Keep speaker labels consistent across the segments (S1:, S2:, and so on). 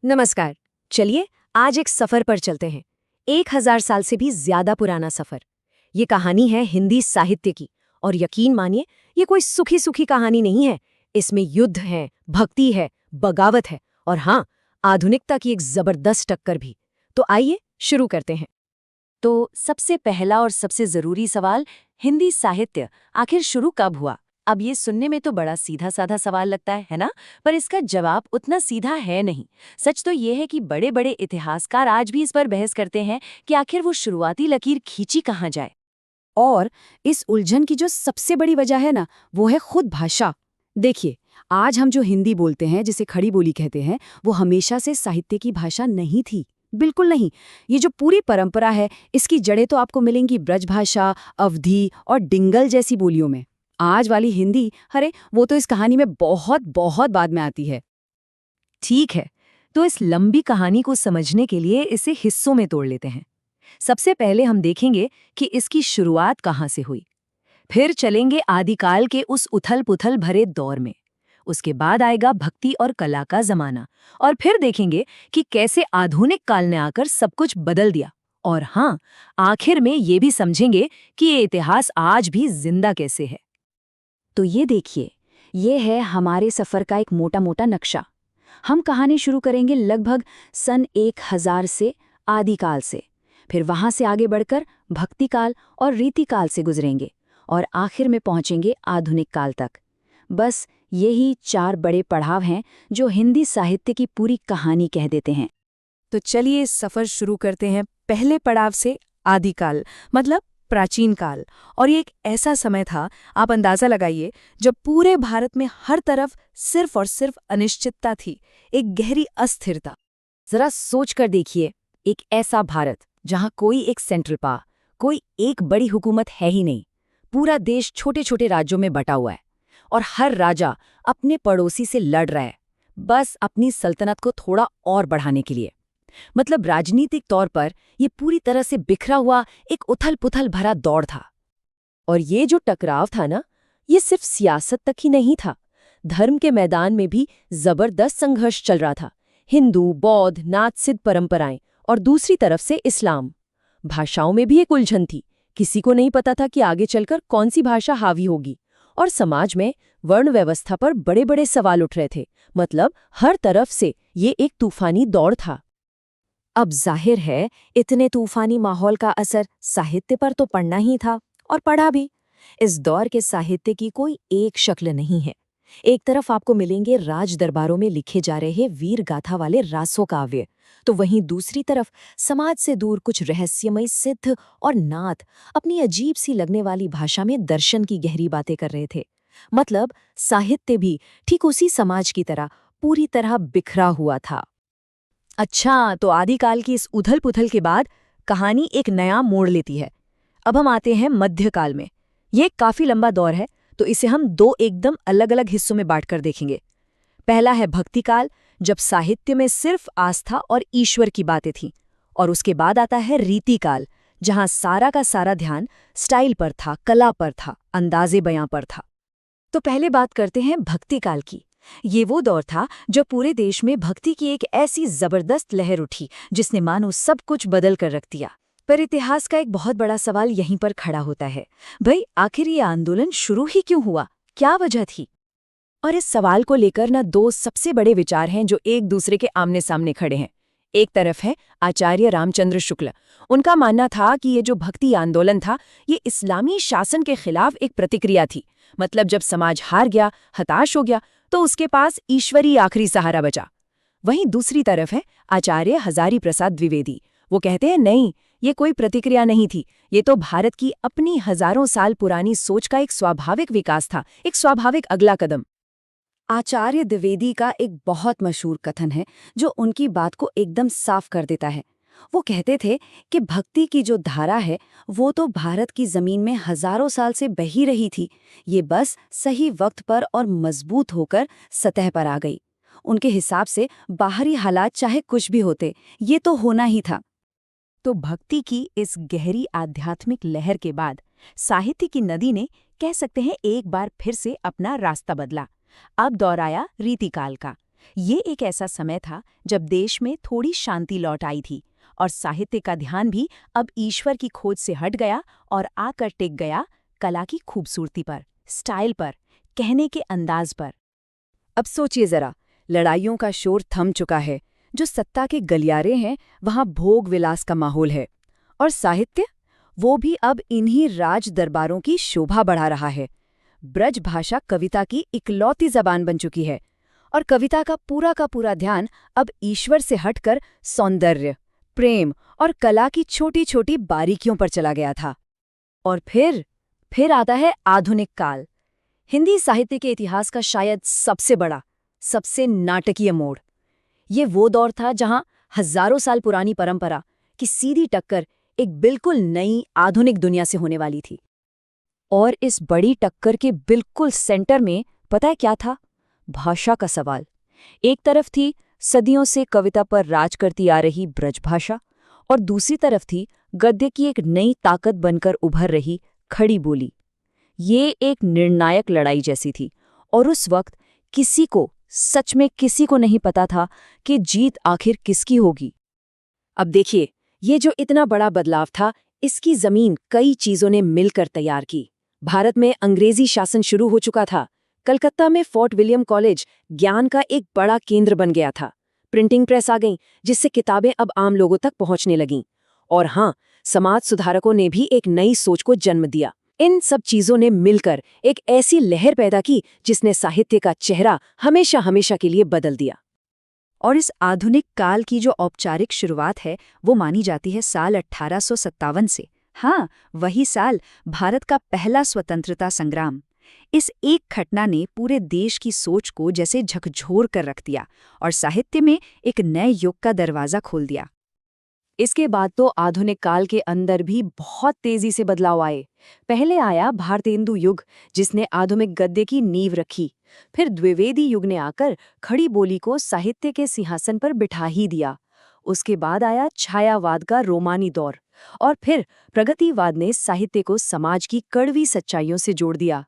S1: नमस्कार। चलिए आज एक सफर पर चलते हैं। 1000 साल से भी ज्यादा पुराना सफर। ये कहानी है हिंदी साहित्य की। और यकीन मानिए, ये कोई सुखी सुखी कहानी नहीं है। इसमें युद्ध है, भक्ति है, बगावत है और हाँ, आधुनिकता की एक जबरदस्त टक्कर भी। तो आइए शुरू करते हैं। तो सबसे पहला और सबसे जरूरी सवाल, हिंदी साहित्य आखिर शुरू कब हुआ? अब ये सुनने में तो बड़ा सीधा साधा सवाल लगता है ना? पर इसका जवाब उतना सीधा है नहीं। सच तो ये है कि बड़े बड़े इतिहासकार आज भी इस पर बहस करते हैं कि आखिर वो शुरुआती लकीर खींची कहाँ जाए।
S2: और इस उलझन की जो सबसे बड़ी वजह है ना, वो है खुद भाषा। देखिए, आज हम जो हिंदी बोलते हैं, जिसे खड़ी बोली कहते हैं, वो हमेशा से साहित्य की भाषा नहीं थी। बिल्कुल नहीं। ये जो पूरी परंपरा है, इसकी जड़ें तो आपको मिलेंगी ब्रजभाषा, अवधी और डिंगल जैसी बोलियों में। आज वाली हिंदी, अरे वो तो इस कहानी में बहुत बहुत बाद में आती है।
S1: ठीक है, तो इस लंबी कहानी को समझने के लिए इसे हिस्सों में तोड़ लेते हैं। सबसे पहले हम देखेंगे कि इसकी शुरुआत कहाँ से हुई। फिर चलेंगे आदिकाल के उस उथल-पुथल भरे दौर में। उसके बाद आएगा भक्ति और कला का जमाना। और फिर देखेंगे कि कैसे आधुनिक काल ने आकर सब कुछ बदल दिया। और हाँ, आखिर में ये भी समझेंगे कि ये इतिहास आज भी जिंदा कैसे है।
S2: तो ये देखिए, ये है हमारे सफ़र का एक मोटा मोटा नक्शा। हम कहानी शुरू करेंगे लगभग सन 1000 से, आदिकाल से। फिर वहां से आगे बढ़कर भक्तिकाल और रीतिकाल से गुजरेंगे और आखिर में पहुंचेंगे आधुनिक काल तक। बस यही 4 बड़े पड़ाव हैं जो हिंदी साहित्य की पूरी कहानी कह देते हैं।
S1: तो चलिए सफर शुरू करते हैं पहले पड़ाव से, आदिकाल मतलब प्राचीन काल। और ये एक ऐसा समय था, आप अंदाजा लगाइए, जब पूरे भारत में हर तरफ सिर्फ और सिर्फ अनिश्चितता थी, एक गहरी अस्थिरता।
S2: जरा सोच कर देखिए, एक ऐसा भारत जहां कोई एक सेंट्रल पा, कोई एक बड़ी हुकूमत है ही नहीं। पूरा देश छोटे छोटे राज्यों में बटा हुआ है और हर राजा अपने पड़ोसी से लड़ रहा है, बस अपनी सल्तनत को थोड़ा और बढ़ाने के लिए। मतलब राजनीतिक तौर पर ये पूरी तरह से बिखरा हुआ एक उथल-पुथल भरा दौड़ था।
S1: और ये जो टकराव था ना, ये सिर्फ सियासत तक ही नहीं था। धर्म के मैदान में भी जबरदस्त संघर्ष चल रहा था। हिंदू, बौद्ध, नाथ सिद्ध परंपराएं और दूसरी तरफ से इस्लाम। भाषाओं में भी एक उलझन थी। किसी को नहीं पता था कि आगे चलकर कौन सी भाषा हावी होगी। और समाज में वर्ण व्यवस्था पर बड़े बड़े सवाल उठ रहे थे। मतलब हर तरफ से ये एक तूफानी दौड़ था।
S2: अब जाहिर है, इतने तूफानी माहौल का असर साहित्य पर तो पड़ना ही था, और पड़ा भी। इस दौर के साहित्य की कोई एक शक्ल नहीं है। एक तरफ आपको मिलेंगे राज दरबारों में लिखे जा रहे वीर गाथा वाले रासो काव्य, तो वहीं दूसरी तरफ समाज से दूर कुछ रहस्यमय सिद्ध और नाथ अपनी अजीब सी लगने वाली भाषा में दर्शन की गहरी बातें कर रहे थे। मतलब साहित्य भी ठीक उसी समाज की तरह पूरी तरह बिखरा हुआ था।
S1: अच्छा, तो आदिकाल की इस उथल-पुथल के बाद कहानी एक नया मोड़ लेती है। अब हम आते हैं मध्यकाल में। ये काफी लंबा दौर है, तो इसे हम 2 एकदम अलग-अलग हिस्सों में बांटकर देखेंगे। पहला है भक्तिकाल, जब साहित्य में सिर्फ आस्था और ईश्वर की बातें थीं। और उसके बाद आता है रीतिकाल, जहां सारा का सारा ध्यान स्टाइल पर था, कला पर था, अंदाजे बयां पर था। तो पहले बात करते हैं भक्तिकाल की। ये वो दौर था जब पूरे देश में भक्ति की एक ऐसी जबरदस्त लहर उठी जिसने मानो सब कुछ बदल कर रख दिया। पर इतिहास का एक बहुत बड़ा सवाल यहीं पर खड़ा होता है, भाई आखिर ये आंदोलन शुरू ही क्यों हुआ, क्या वजह थी? और इस सवाल को लेकर ना 2 सबसे बड़े विचार हैं जो एक दूसरे के आमने सामने खड़े हैं। एक तरफ है आचार्य रामचंद्र शुक्ल। उनका मानना था कि ये जो भक्ति आंदोलन था, ये इस्लामी शासन के खिलाफ एक प्रतिक्रिया थी। मतलब जब समाज हार गया, हताश हो गया, तो उसके पास ईश्वरी आखिरी सहारा बचा। वहीं दूसरी तरफ है आचार्य हजारी प्रसाद द्विवेदी। वो कहते हैं नहीं, ये कोई प्रतिक्रिया नहीं थी, ये तो भारत की अपनी हजारों साल पुरानी सोच का एक स्वाभाविक विकास था, एक स्वाभाविक अगला कदम।
S2: आचार्य द्विवेदी का एक बहुत मशहूर कथन है जो उनकी बात को एकदम साफ कर देता है। वो कहते थे कि भक्ति की जो धारा है, वो तो भारत की जमीन में हजारों साल से बही रही थी। ये बस सही वक्त पर और मजबूत होकर सतह पर आ गई। उनके हिसाब से बाहरी हालात चाहे कुछ भी होते, ये तो होना ही था।
S1: तो भक्ति की इस गहरी आध्यात्मिक लहर के बाद साहित्य की नदी ने, कह सकते हैं, एक बार फिर से अपना रास्ता बदला। अब दौर आया रीतिकाल का, ये एक ऐसा समय था जब देश में थोड़ी शांति लौट आई थी और साहित्य का ध्यान भी अब ईश्वर की खोज से हट गया और आकर टिक गया कला की खूबसूरती पर, स्टाइल पर, कहने के अंदाज पर। अब सोचिए जरा, लड़ाइयों का शोर थम चुका है, जो सत्ता के गलियारे हैं वहां भोग विलास का माहौल है, और साहित्य वो भी अब इन्हीं राज दरबारों की शोभा बढ़ा रहा है। ब्रज भाषा कविता की इकलौती जबान बन चुकी है और कविता का पूरा ध्यान अब ईश्वर से हटकर सौंदर्य, प्रेम और कला की छोटी छोटी बारीकियों पर चला गया था। और फिर आता है आधुनिक काल, हिंदी साहित्य के इतिहास का शायद सबसे बड़ा, सबसे नाटकीय मोड़। ये वो दौर था जहां हजारों साल पुरानी परंपरा की सीधी टक्कर एक बिल्कुल नई आधुनिक दुनिया से होने वाली थी। और इस बड़ी टक्कर के बिल्कुल सेंटर में पता है क्या था? भाषा का सवाल। एक तरफ थी सदियों से कविता पर राज करती आ रही ब्रजभाषा, और दूसरी तरफ थी गद्य की एक नई ताकत बनकर उभर रही खड़ी बोली। ये एक निर्णायक लड़ाई जैसी थी, और उस वक्त सच में किसी को नहीं पता था कि जीत आखिर किसकी होगी। अब देखिए, ये जो इतना बड़ा बदलाव था, इसकी जमीन कई चीजों ने मिलकर तैयार की। भारत में अंग्रेजी शासन शुरू हो चुका था। कलकत्ता में फोर्ट विलियम कॉलेज ज्ञान का एक बड़ा केंद्र बन गया था। प्रिंटिंग प्रेस आ गई, जिससे किताबें अब आम लोगों तक पहुंचने लगीं। और हाँ, समाज सुधारकों ने भी एक नई सोच को जन्म दिया। इन सब चीजों ने मिलकर एक ऐसी लहर पैदा की जिसने साहित्य का चेहरा हमेशा हमेशा के लिए बदल दिया। और इस आधुनिक काल की जो औपचारिक शुरुआत है, वो मानी जाती है साल 1857 से। हाँ, वही साल, भारत का पहला स्वतंत्रता संग्राम। इस एक घटना ने पूरे देश की सोच को जैसे झकझोर कर रख दिया और साहित्य में एक नए युग का दरवाजा खोल दिया। इसके बाद तो आधुनिक काल के अंदर भी बहुत तेजी से बदलाव आए। पहले आया भारतेंदु युग, जिसने आधुनिक गद्य की नींव रखी। फिर द्विवेदी युग ने आकर खड़ी बोली को साहित्य के सिंहासन पर बिठा ही दिया। उसके बाद आया छायावाद का रोमानी दौर, और फिर प्रगतिवाद ने साहित्य को समाज की कड़वी सच्चाइयों से जोड़ दिया।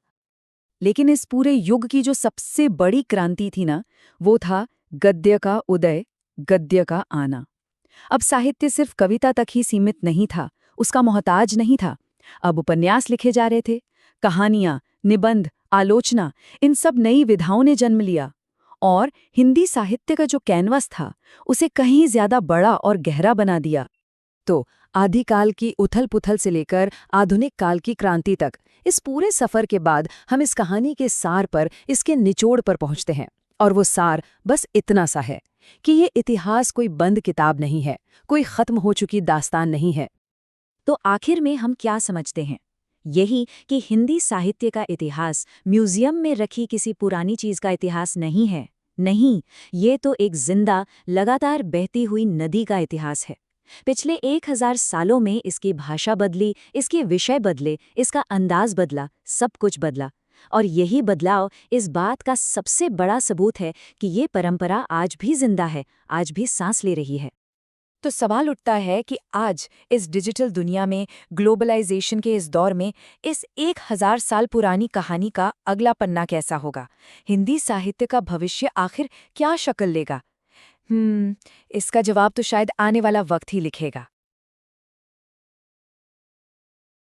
S1: लेकिन इस पूरे युग की जो सबसे बड़ी क्रांति थी ना, वो था गद्य का उदय, गद्य का आना। अब साहित्य सिर्फ कविता तक ही सीमित नहीं था, उसका मोहताज नहीं था। अब उपन्यास लिखे जा रहे थे, कहानियां, निबंध, आलोचना, इन सब नई विधाओं ने जन्म लिया। और हिंदी साहित्य का जो कैनवस था, उसे कहीं ज्यादा बड़ा और गहरा बना दिया। तो आदिकाल की उथल-पुथल से लेकर आधुनिक काल की क्रांति तक, इस पूरे सफर के बाद हम इस कहानी के सार पर, इसके निचोड़ पर पहुंचते हैं। और वो सार बस इतना सा है कि ये इतिहास कोई बंद किताब नहीं है, कोई खत्म हो चुकी दास्तान नहीं है। तो आखिर में हम क्या समझते हैं? यही कि हिंदी साहित्य का इतिहास म्यूजियम में रखी किसी पुरानी चीज का इतिहास नहीं है। नहीं, ये तो एक जिंदा, लगातार बहती हुई नदी का इतिहास है। पिछले 1000 सालों में इसकी भाषा बदली, इसके विषय बदले, इसका अंदाज बदला, सब कुछ बदला। और यही बदलाव इस बात का सबसे बड़ा सबूत है कि ये परंपरा आज भी जिंदा है, आज भी सांस ले रही है। तो सवाल उठता है कि आज इस डिजिटल दुनिया में, ग्लोबलाइजेशन के इस दौर में, इस 1000 साल पुरानी कहानी का अगला पन्ना कैसा होगा? हिंदी साहित्य का भविष्य आखिर क्या शक्ल लेगा? इसका जवाब तो शायद आने वाला वक्त ही लिखेगा।